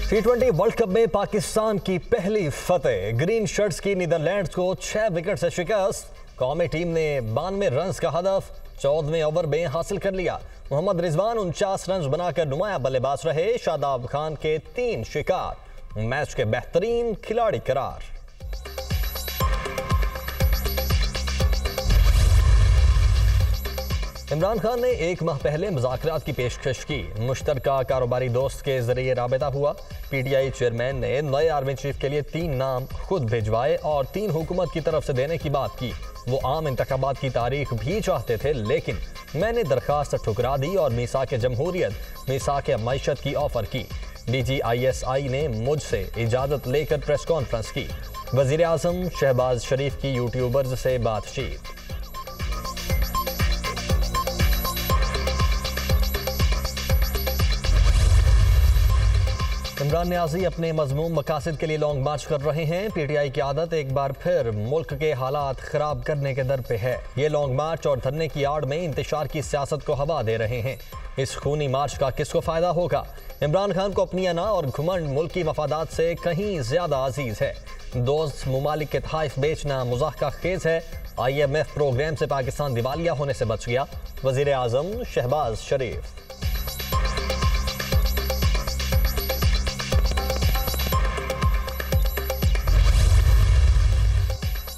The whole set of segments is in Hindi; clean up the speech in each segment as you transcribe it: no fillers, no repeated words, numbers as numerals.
T20 वर्ल्ड कप में पाकिस्तान की पहली फतेह। ग्रीन शर्ट्स की नीदरलैंड्स को 6 विकेट से शिकस्त। कौमी टीम ने 92 रन का हदफ 14वें ओवर में हासिल कर लिया। मोहम्मद रिजवान 49 रन बनाकर नुमाया बल्लेबाज रहे। शादाब खान के 3 शिकार मैच के बेहतरीन खिलाड़ी करार। इमरान खान ने 1 माह पहले मुज़ाकरात की पेशकश की। मुश्तरका कारोबारी दोस्त के जरिए राबिता हुआ। PTI चेयरमैन ने नए आर्मी चीफ के लिए 3 नाम खुद भिजवाए और 3 हुकूमत की तरफ से देने की बात की। वो आम इंतखाबात की तारीख भी चाहते थे, लेकिन मैंने दरखास्त ठुकरा दी और मीसाक जमहूरियत, मीसाक मईशत की ऑफर की। DGISI ने मुझसे इजाज़त लेकर प्रेस कॉन्फ्रेंस की। वज़ीर आज़म शहबाज शरीफ की यूट्यूबर्स से बातचीत। इमरान न्याजी अपने मजमूम मकासद के लिए लॉन्ग मार्च कर रहे हैं। PTI की आदत एक बार फिर मुल्क के हालात खराब करने के दर पे है। ये लॉन्ग मार्च और धरने की आड़ में इंतशार की सियासत को हवा दे रहे हैं। इस खूनी मार्च का किसको फायदा होगा? इमरान खान को अपनी अना और घुमंड मुल्की मफादात से कहीं ज्यादा अजीज है। दोस्त मुमालिक के तहाइफ बेचना मुज़ाहका खेज है। IMF प्रोग्राम से पाकिस्तान दिवालिया होने से बच गया। वज़ीर आज़म शहबाज शरीफ।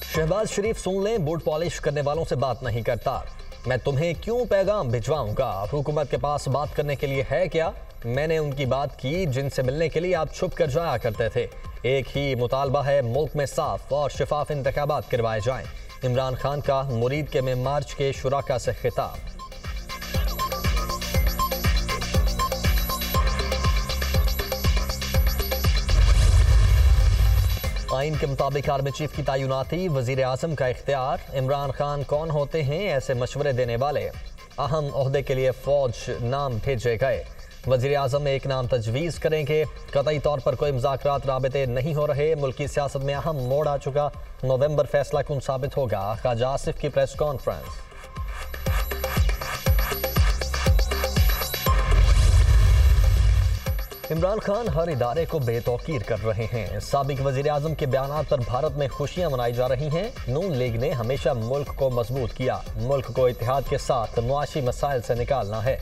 शहबाज शरीफ सुन लें, बूट पॉलिश करने वालों से बात नहीं करता। मैं तुम्हें क्यों पैगाम भिजवाऊंगा? हुकूमत के पास बात करने के लिए है क्या? मैंने उनकी बात की जिनसे मिलने के लिए आप छुप कर जाया करते थे। एक ही मुतालबा है, मुल्क में साफ और शफाफ इंतखाबात करवाए जाएं। इमरान खान का मुरीद के में मार्च के शुराका से खिताब। आइन के मुताबिक आर्मी चीफ की तैनाती वजीर आजम का इख्तियार। इमरान खान कौन होते हैं ऐसे मशवरे देने वाले? अहम ओहदे के लिए फौज नाम भेजे गए। वजीर आजम एक नाम तजवीज़ करेंगे। कतई तौर पर कोई मुज़ाकरात राबिते नहीं हो रहे। मुल्की सियासत में अहम मोड़ आ चुका। नवंबर फैसला कुन साबित होगा। ख्वाजा आसिफ की प्रेस कॉन्फ्रेंस। इमरान खान हर इदारे को बेतौकीर कर रहे हैं। साबिक वजीर आजम के बयानात पर भारत में खुशियां मनाई जा रही हैं। नून लीग ने हमेशा मुल्क को मजबूत किया। मुल्क को इत्तेहाद के साथ मुआशी मसाइल से निकालना है।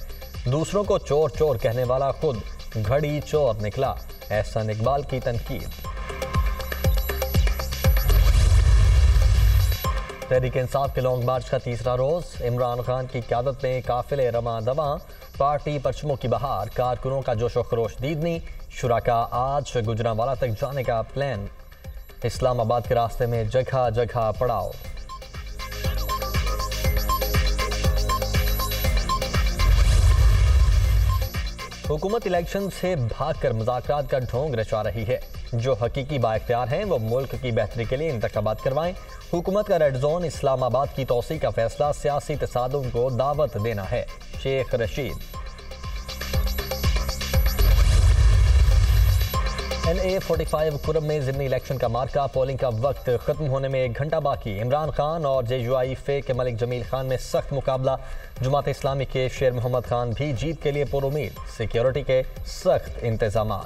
दूसरों को चोर चोर कहने वाला खुद घड़ी चोर निकला। एहसान इकबाल की तनकीद। तहरीक इंसाफ के लॉन्ग मार्च का तीसरा रोज। इमरान खान की क़यादत में काफिले रमा दवा। पार्टी परचमों की बहार। कारकुनों का जोशो खरोश दीदनी। शुराका आज गुजरांवाला तक जाने का प्लान। इस्लामाबाद के रास्ते में जगह जगह पड़ाव। हुकूमत इलेक्शन से भागकर मुज़ाकरात का ढोंग रचा रही है। जो हकीकी बाइख्तियार हैं वो मुल्क की बेहतरी के लिए इंतखाबात करवाएं। हुकूमत का रेड जोन इस्लामाबाद की तौसी का फैसला सियासी तसादुम को दावत देना है। शेख रशीद। NA-45 खुरम में ज़िमनी इलेक्शन का मार्का। पोलिंग का वक्त खत्म होने में 1 घंटा बाकी। इमरान खान और JUI फे के मलिक जमील खान में सख्त मुकाबला। जमात इस्लामी के शेर मोहम्मद खान भी जीत के लिए पुरुमीद। सिक्योरिटी के सख्त इंतजाम।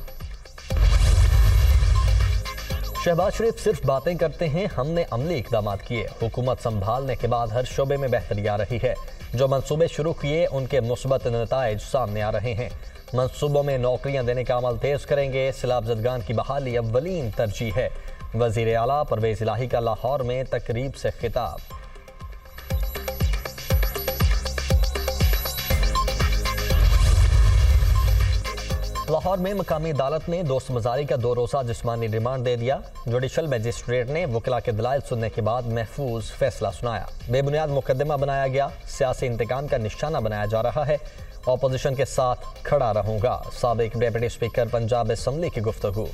शहबाज शरीफ सिर्फ बातें करते हैं, हमने अमली इक़दाम किए। हुकूमत संभालने के बाद हर शोबे में बेहतरी आ रही है। जो मंसूबे शुरू किए उनके मुस्बत नताइज सामने आ रहे हैं। मंसूबों में नौकरियां देने का अमल तेज करेंगे। सैलाब-ज़दगान की बहाली अव्वलीन तरजीह है। वज़ीर आला परवेज़ इलाही का लाहौर में तकरीब से खिताब। लाहौर में मकामी अदालत ने दोस्त मजारी का 2 रोज़ा जिस्मानी रिमांड दे दिया। जुडिशल मजिस्ट्रेट ने वकीला के दलाइल सुनने के बाद महफूज फैसला सुनाया। बेबुनियाद मुकदमा बनाया गया। सियासी इंतकाम का निशाना बनाया जा रहा है। ऑपोजिशन के साथ खड़ा रहूंगा। साबिक डिप्टी स्पीकर पंजाब असम्बली की गुफ्तगू।